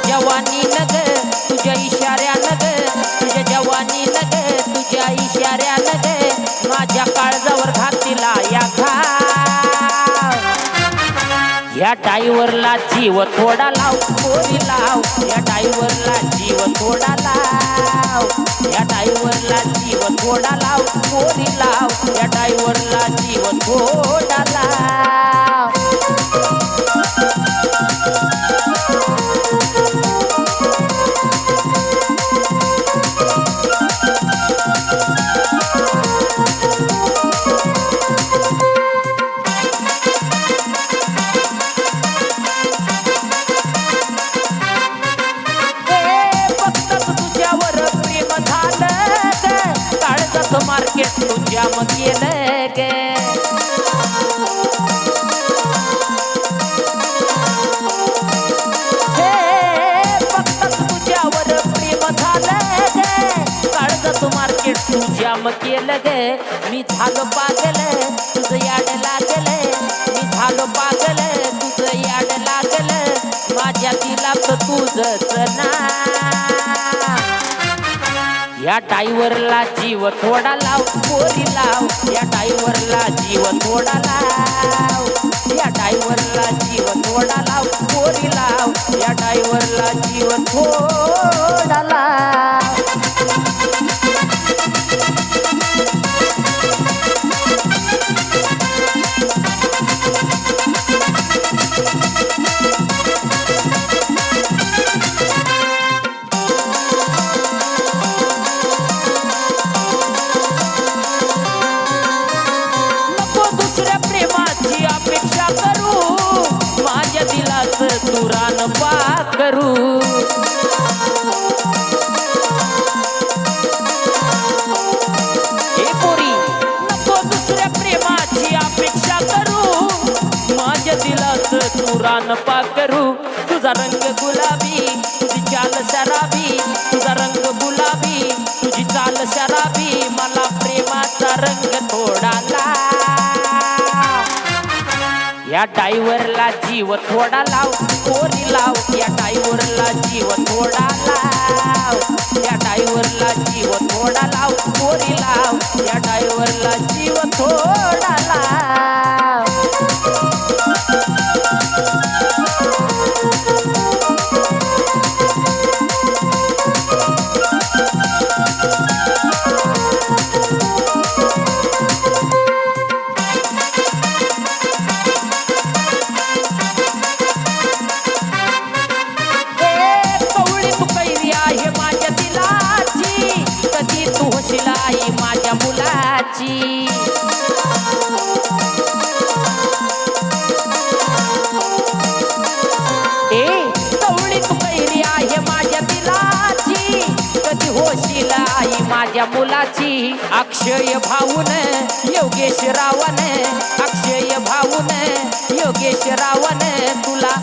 जवानी नग तुझ्या इशाऱ्या नग तुझ्या जवानी नग तुझ्या इशाऱ्या नग माझ्या काळजावर घातीला या घाव या टाईवरला जीव थोडा लाव पोरी लाव या टाईवरला जीव थोडा लाव या टाईवरला जीव थोडा लाव पोरी लाव या टाईवरला जीव थोडा लाव मार्केट तुझ्या मग केलं गे फक्त तुझ्यावर प्रेम झालं गे काळजात मार्केट तुझ्या मग केलं गे मी झालो पागल तुझं याड लागल मी झालो पागल तुझं याड लागल माझ्या दिलात तुझंच ना या टाईवरला जीव थोडा लाव पोरी लाव या टाईवरला जीव थोडा लाव या टाईवरला जीव थोडा लाव पोरी लाव या टाईवरला जीव थोडा लाव तुरान पाकरू हे पोरी नको दुसऱ्या प्रेमाची अपेक्षा करू माझ्या दिलात तुरान पाकरू तुझा रंग गुलाबी तुझी चाल शराबी तुझा रंग गुलाबी तुझी चाल शराबी मला प्रेमाचा रंग थोडा या टाईवरला जीव थोडा लाव पोरी लाव या टाईवरला जीव थोडा लाव या टाईवरला जीव थोडा लाव पोरी लाव या टाईवरला जीव थोडा लाव माझ्या मुलाची कवळी तू कैरी आहे माझ्या दिलाची कधी होशील आई माझ्या मुलाची अक्षय भाऊन योगेश रावण अक्षय भाऊन योगेश रावण तुला